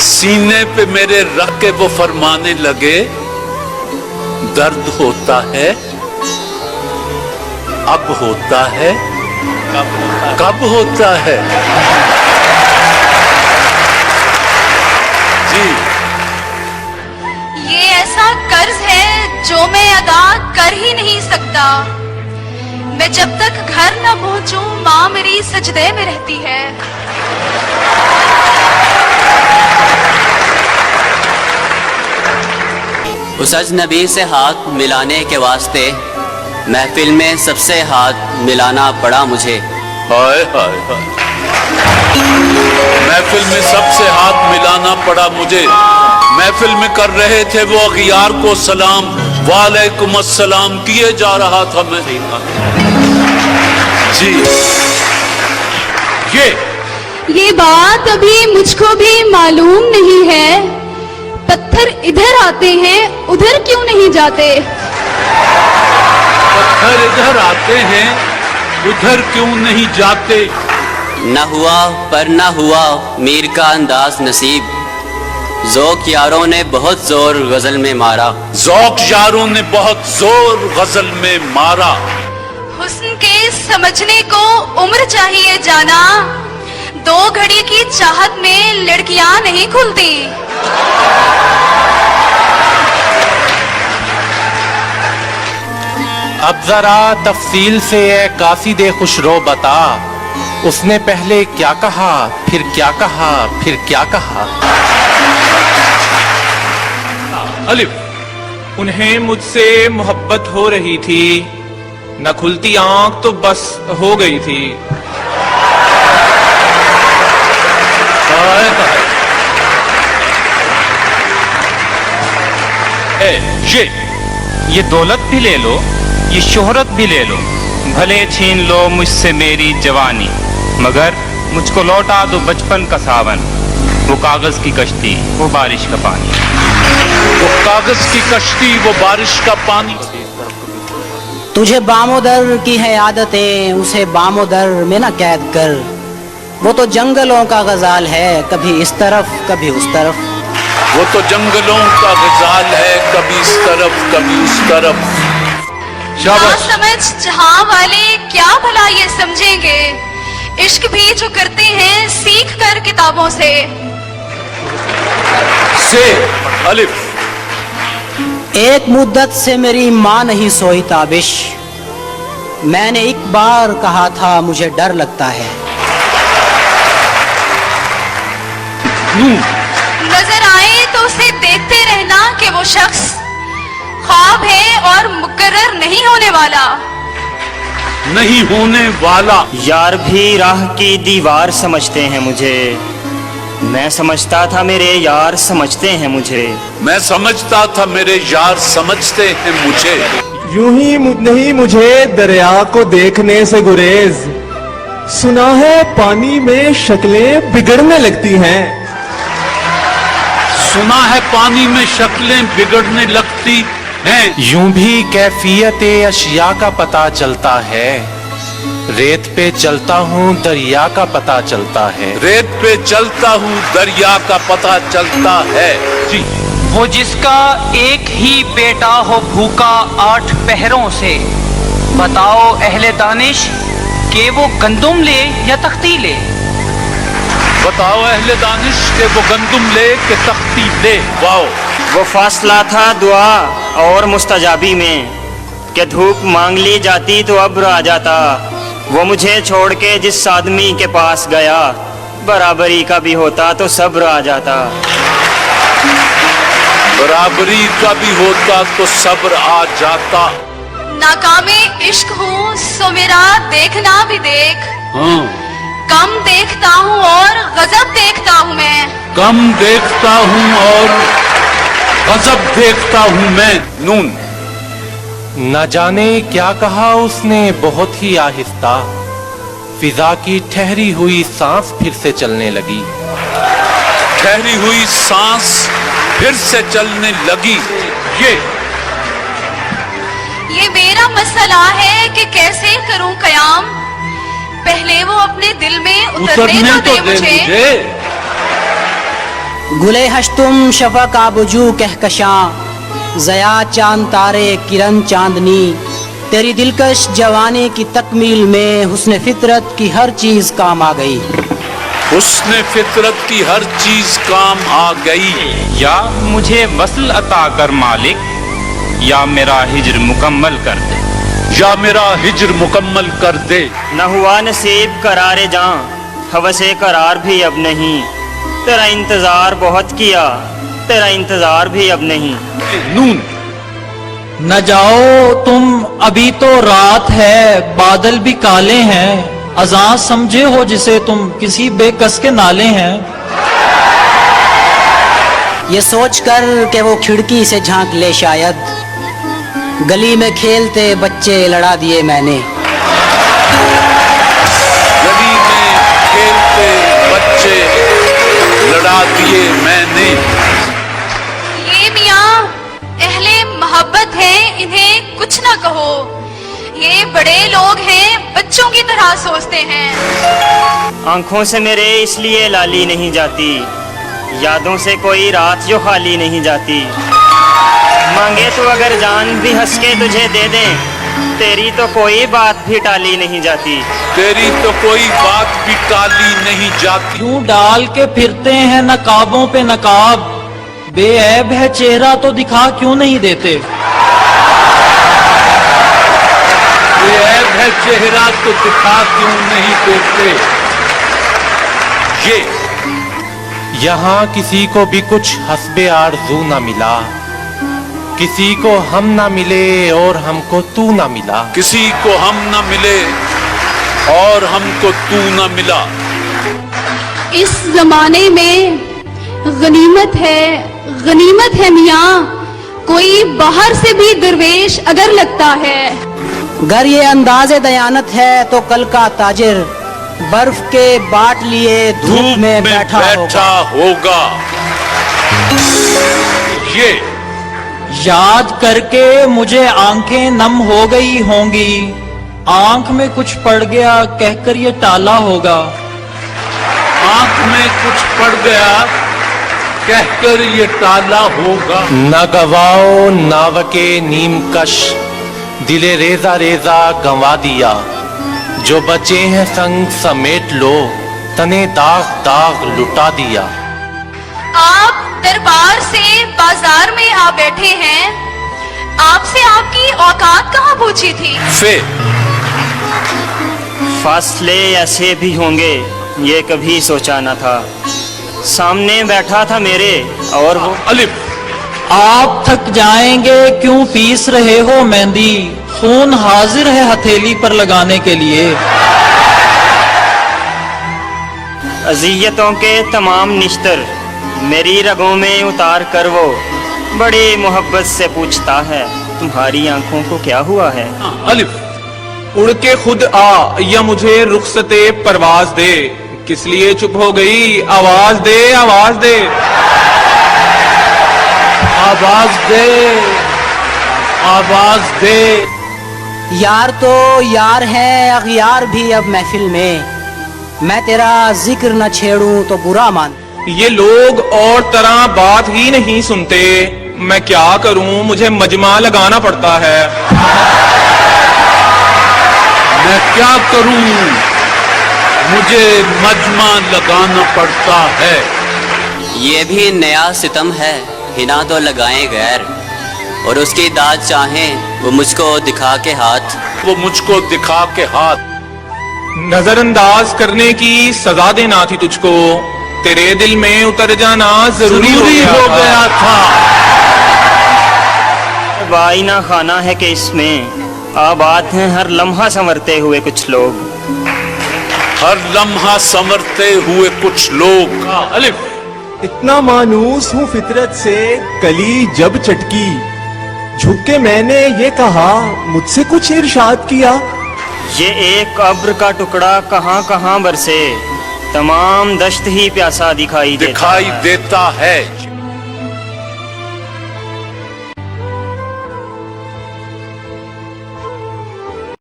सीने पे मेरे रख के वो फरमाने लगे, दर्द होता है, अब होता है, कब होता है। जी, ये ऐसा कर्ज है जो मैं अदा कर ही नहीं सकता। मैं जब तक घर न पहुंचूं, माँ मेरी सजदे में रहती है। उस अजनबी से हाथ मिलाने के वास्ते महफिल में सबसे हाथ मिलाना पड़ा मुझे। हाय हाय हाय, महफिल में सबसे हाथ मिलाना पड़ा मुझे। महफिल में कर रहे थे वो अगियार को सलाम, वालेकुम अस्सलाम किए जा रहा था मैं। जी, ये बात अभी मुझको भी मालूम नहीं है। पत्थर इधर आते हैं, उधर क्यों नहीं जाते? पत्थर इधर आते हैं, उधर क्यों नहीं जाते? न हुआ पर न हुआ मीर का अंदाज नसीब, ज़ौक़ यारों ने बहुत जोर गजल में मारा। ज़ौक़ यारों ने बहुत जोर गजल में मारा। हुस्न के समझने को उम्र चाहिए जाना, 2 घड़ी की चाहत में लड़कियां नहीं खुलती। अब जरा तफसील से ए कासिदे खुशरो बता, उसने पहले क्या कहा, फिर क्या कहा, फिर क्या कहा। अलिफ, उन्हें मुझसे मोहब्बत हो रही थी, न खुलती आंख तो बस हो गई थी। ये दौलत भी ले लो, ये शोहरत भी ले लो, भले छीन लो मुझसे मेरी जवानी, मगर मुझको लौटा दो बचपन का सावन, वो कागज की कश्ती, वो बारिश का पानी। वो कागज की कश्ती, वो बारिश का पानी। तुझे बामोदर की है आदतें, उसे बामोदर में न कैद कर, वो तो जंगलों का गजाल है, कभी इस तरफ कभी उस तरफ। वो तो जंगलों का गजाल है, कभी इस तरफ कभी उस तरफ। ना समझ जहां वाले क्या भला ये समझेंगे, इश्क भी जो करते हैं सीख कर किताबों से। अलिफ, एक मुद्दत से मेरी माँ नहीं सोई ताबिश, मैंने एक बार कहा था मुझे डर लगता है। नजर आए तो उसे देखते रहना कि वो शख्स ख्वाब है और मुकर्रर नहीं होने वाला। नहीं होने वाला। यार भी राह की दीवार समझते हैं मुझे, मैं समझता था मेरे यार समझते हैं मुझे। मैं समझता था मेरे यार समझते हैं मुझे। यूं ही नहीं मुझे दरिया को देखने से गुरेज, सुना है पानी में शक्लें बिगड़ने लगती हैं। सुना है पानी में शक्लें बिगड़ने लगती हैं। यूं भी कैफियत अशिया का पता चलता है, रेत पे चलता हूँ दरिया का पता चलता है। रेत पे चलता हूँ दरिया का पता चलता है। जी, वो जिसका एक ही बेटा हो भूखा 8 पहरों से, बताओ अहले दानिश कि वो गंदुम ले या तख्ती ले। बताओ अहले दानिश के वो गंदुम ले के तख्ती ले। वाओ, वो फासला था दुआ और मुस्तजाबी में, कि धूप मांग ली जाती तो अब्र आ जाता, वो मुझे छोड़ के जिस आदमी के पास गया, बराबरी का भी होता तो सब्र आ जाता। बराबरी का भी होता तो सब्र आ जाता। नाकामे इश्क हूँ सो मेरा देखना भी देख। कम देखता हूँ और गजब देखता हूँ मैं। कम देखता हूँ और गजब देखता हूँ मैं। नून, न जाने क्या कहा उसने बहुत ही आहिस्ता, फिजा की ठहरी हुई सांस फिर से चलने लगी। ठहरी हुई सांस फिर से चलने लगी। ये मेरा मसला है कि कैसे करूं कयाम, पहले वो अपने दिल में उतरने तो दे मुझे। गुले हश्तुम शफक आबजू कहकशां ज़या चांद तारे किरण चांदनी तेरी दिलकश जवानी की तकमील में हुस्न फितरत की हर चीज काम आ गई हुस्न फितरत की हर चीज काम आ गई या मुझे वस्ल अता कर मालिक, या मेरा हिज्र मुकम्मल कर दे। या मेरा हिज्र मुकम्मल कर दे। न हुआ नसीब करारे जां, हवसे करार भी अब नहीं, तेरा इंतजार बहुत किया, तेरा इंतजार भी अब नहीं। नून न जाओ तुम, अभी तो रात है, बादल भी काले हैं, अजान समझे हो जिसे तुम किसी बेकस के नाले हैं। ये सोचकर कि वो खिड़की से झांक ले शायद, गली में खेलते बच्चे लड़ा दिए मैंने। गली में खेलते बच्चे लड़ा दिए मैंने। ये मियाँ अहले मोहब्बत है, इन्हें कुछ ना कहो। ये बड़े लोग हैं, बच्चों की तरह सोचते हैं। आंखों से मेरे इसलिए लाली नहीं जाती, यादों से कोई रात जो खाली नहीं जाती। मांगे तो अगर जान भी हंस के तुझे दे दे, तेरी तो कोई बात भी टाली नहीं जाती। तेरी तो कोई बात भी टाली नहीं जाती। क्यों डाल के फिरते हैं नकाबों पे नकाब, बेऐब है चेहरा तो दिखा क्यों नहीं देते। बेऐब है चेहरा तो दिखा क्यों नहीं देते। ये यहाँ किसी को भी कुछ हस्बे आरज़ू न मिला, किसी को हम न मिले और हमको तू न मिला। किसी को हम न मिले और हमको तू न मिला। इस जमाने में गनीमत है मियाँ, कोई बाहर से भी दरवेश अगर लगता है। गर ये अंदाज़े दयानत है तो कल का ताजिर बर्फ के बाट लिए धूप में बैठा होगा। ये याद करके मुझे आंखें नम हो गई होंगी, आंख में कुछ पड़ गया कहकर ये टाला होगा। आंख में कुछ पड़ गया कहकर ये टाला होगा। न गवाओ नावके नीम कश, दिले रेजा रेजा गंवा दिया, जो बचे हैं संग समेट लो, तने दाग दाग लुटा दिया। आप दरबार से बाजार में आ बैठे हैं, आपसे आपकी औकात कहाँ पूछी थी। फासले ऐसे भी होंगे ये कभी सोचा न था, सामने बैठा था मेरे और वो। अलिफ आप थक जाएंगे क्यों पीस रहे हो मेहंदी, खून हाजिर है हथेली पर लगाने के लिए। अजियतों के तमाम निश्तर मेरी रगों में उतार कर वो बड़ी मोहब्बत से पूछता है, तुम्हारी आंखों को क्या हुआ है। अलिफ उड़ के खुद आ या मुझे रुखसते परवाज दे, किस लिए चुप हो गई, आवाज दे आवाज दे। आवाज दे आवाज दे। यार तो यार है अगयार भी अब महफिल में, मैं तेरा जिक्र न छेड़ूं तो बुरा मान। ये लोग और तरह बात ही नहीं सुनते, मैं क्या करूं, मुझे मजमा लगाना पड़ता है। मैं क्या करूं, मुझे मजमा लगाना पड़ता है। ये भी नया सितम है, हिना तो लगाए गैर, और उसकी दाद चाहें वो मुझको दिखा के हाथ। वो मुझको दिखा के हाथ। नजरअंदाज करने की सजा देना थी तुझको, तेरे दिल में उतर जाना जरूरी हो गया था। वाइना खाना है कि इसमें आबाद हैं हर लम्हा संवरते हुए कुछ लोग। हर लम्हा संवरते हुए कुछ लोग। अलिफ इतना मानूस हूँ फितरत से, कली जब चटकी झुक के मैंने ये कहा, मुझसे कुछ इरशाद किया। ये एक अब्र का टुकड़ा कहाँ कहाँ बरसे, तमाम दश्त ही प्यासा दिखाई देता है।